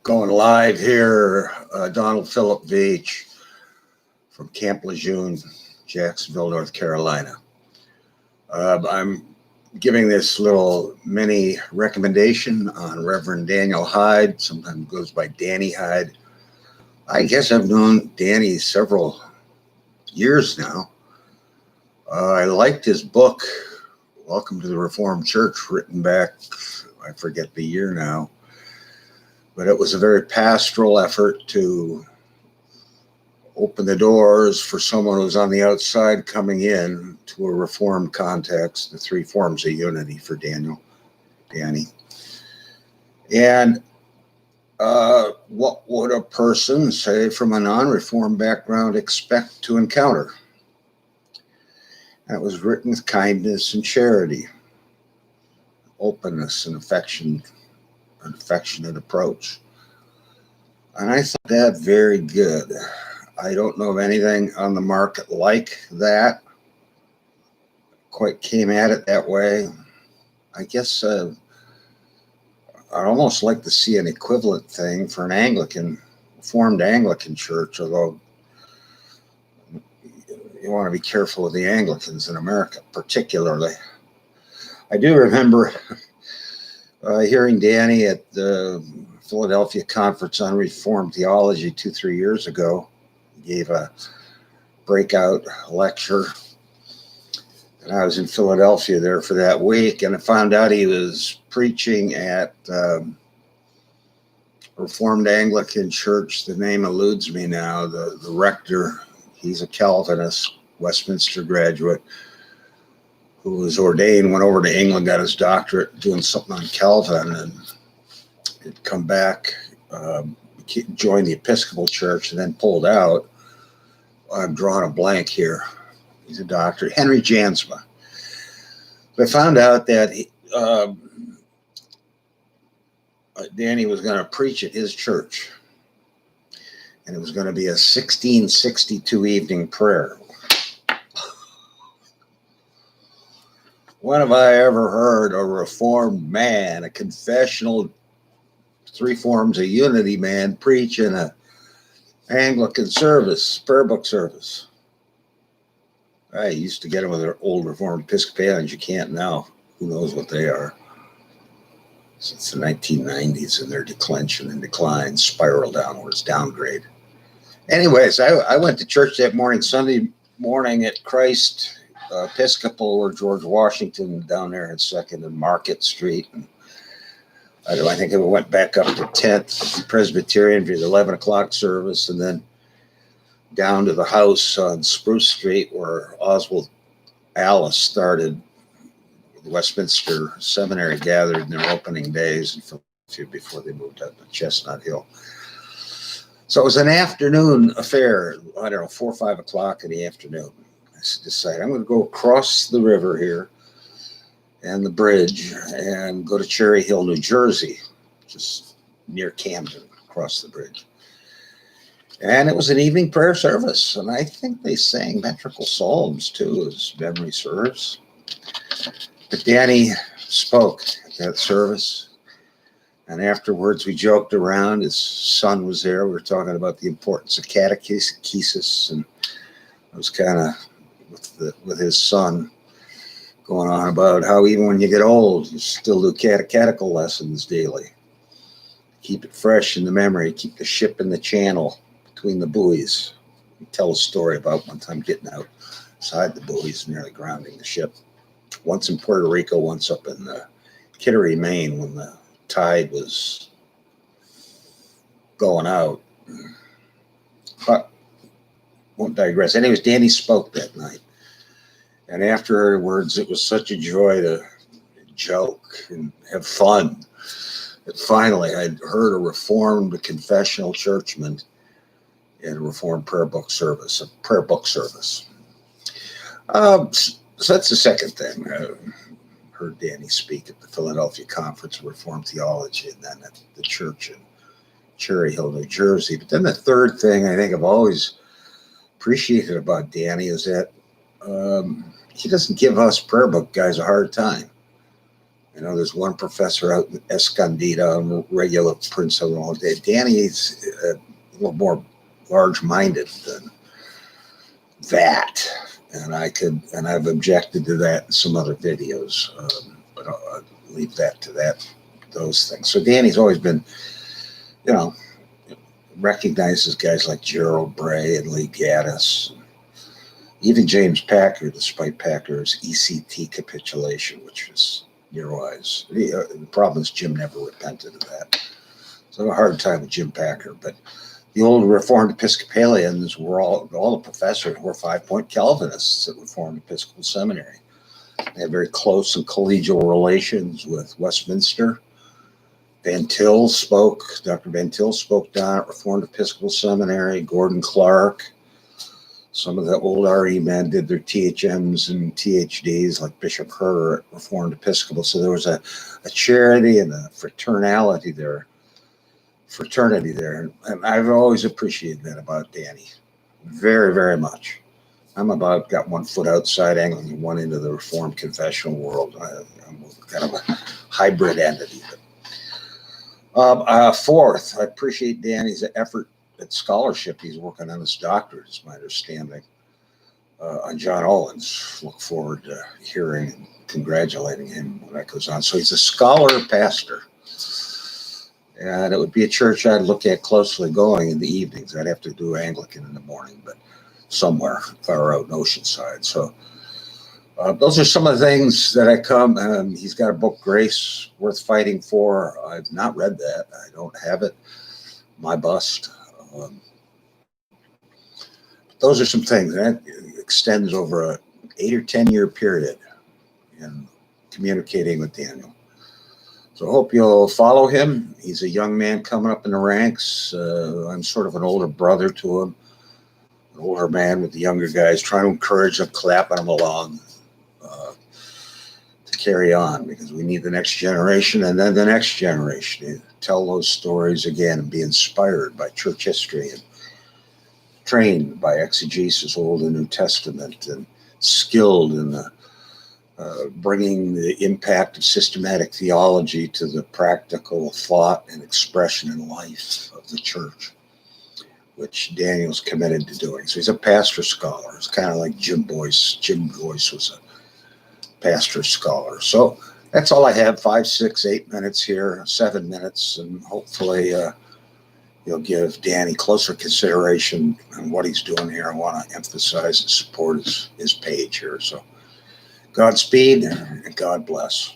Going live here, Donald Philip Veach from Camp Lejeune, Jacksonville, North Carolina. I'm giving this little mini recommendation on Reverend Daniel Hyde, sometimes goes by Danny Hyde. I guess I've known Danny several years now. I liked his book, Welcome to the Reformed Church, written back, I forget the year now. But it was a very pastoral effort to open the doors for someone who's on the outside coming in to a Reformed context, the three forms of unity for Danny. And what would a person, say, from a non-Reformed background expect to encounter? And it was written with kindness and charity, openness and affection. An affectionate approach. And I thought that very good. I don't know of anything on the market like that. Quite came at it that way. I guess I'd almost like to see an equivalent thing for an Anglican, Reformed Anglican church, although you want to be careful with the Anglicans in America, particularly. I do remember hearing Danny at the Philadelphia Conference on Reformed Theology 2-3 years ago. He gave a breakout lecture, and I was in Philadelphia there for that week, and I found out he was preaching at Reformed Anglican Church. The name eludes me now. The rector, he's a Calvinist, Westminster graduate, who was ordained, went over to England, got his doctorate, doing something on Calvin, and he'd come back, joined the Episcopal Church, and then pulled out. I'm drawing a blank here. He's a doctor, Henry Jansma. I found out that Danny was going to preach at his church, and it was going to be a 1662 evening prayer. When have I ever heard a Reformed man, a confessional, three forms of unity man, preach in an Anglican service, prayer book service? I used to get them with their old Reformed Episcopalians. You can't now. Who knows what they are? Since the 1990s and their declension and decline, spiral downwards, downgrade. Anyways, I went to church that morning, Sunday morning at Christ Episcopal, or George Washington, down there at 2nd and Market Street. And I think it went back up to 10th Presbyterian for the 11 o'clock service, and then down to the house on Spruce Street where Oswald Alice started. The Westminster Seminary gathered in their opening days in Philadelphia before they moved up to Chestnut Hill. So it was an afternoon affair, 4 or 5 o'clock in the afternoon. I decided I'm going to go across the river here and the bridge and go to Cherry Hill, New Jersey, just near Camden, across the bridge. And it was an evening prayer service, and I think they sang metrical psalms too, as memory serves. But Danny spoke at that service, and afterwards we joked around. His son was there. We were talking about the importance of catechesis, and I was kind of with his son going on about how even when you get old, you still do catechetical lessons daily. Keep it fresh in the memory, keep the ship in the channel between the buoys. Tell a story about one time getting outside the buoys, nearly grounding the ship. Once in Puerto Rico, once up in Kittery, Maine, when the tide was going out. But won't digress. Anyways, Danny spoke that night. And afterwards, it was such a joy to joke and have fun that finally I'd heard a Reformed confessional churchman in a Reformed prayer book service, a prayer book service. So that's the second thing. I heard Danny speak at the Philadelphia Conference of Reformed Theology, and then at the church in Cherry Hill, New Jersey. But then the third thing I think I've always appreciated about Danny is that he doesn't give us prayer book guys a hard time. You know, there's one professor out in Escondida on regular principle all day. Danny's a little more large-minded than that, and I've objected to that in some other videos, but I'll leave that to those things. So Danny's always been, you know, recognizes guys like Gerald Bray and Lee Gaddis, even James Packer, despite Packer's ECT capitulation, which was near-wise. The problem is Jim never repented of that. So I have a hard time with Jim Packer, but the old Reformed Episcopalians were all the professors were 5-point Calvinists at Reformed Episcopal Seminary. They had very close and collegial relations with Westminster. Dr. Van Til spoke down at Reformed Episcopal Seminary. Gordon Clark. Some of the old RE men did their THMs and THDs, like Bishop Herter at Reformed Episcopal. So there was a charity and a fraternity there. And I've always appreciated that about Danny. Very, very much. I'm about got one foot outside Anglican, one into the Reformed confessional world. I'm kind of a hybrid entity. Fourth, I appreciate Danny's effort at scholarship. He's working on his doctorate, is my understanding, on John Owens. Look forward to hearing and congratulating him when that goes on. So he's a scholar pastor. And it would be a church I'd look at closely going in the evenings. I'd have to do Anglican in the morning, but somewhere far out in Oceanside. So those are some of the things that I come. He's got a book, Grace Worth Fighting For. I've not read that. I don't have it. My bust. Those are some things that extends over a 8 or 10 year period in communicating with Daniel. So I hope you'll follow him. He's a young man coming up in the ranks. I'm sort of an older brother to him, an older man with the younger guys, trying to encourage them, clapping them along to carry on, because we need the next generation and then the next generation to tell those stories again and be inspired by church history and trained by exegesis, Old and New Testament, and skilled in the bringing the impact of systematic theology to the practical thought and expression and life of the church, which Daniel's committed to doing. So he's a pastor scholar. It's kind of like Jim Boyce. Jim Boyce was a pastor scholar. So that's all I have. 5, 6, 8 minutes here, 7 minutes, and hopefully you'll give Danny closer consideration on what he's doing here. I want to emphasize and support his page here. So Godspeed and God bless.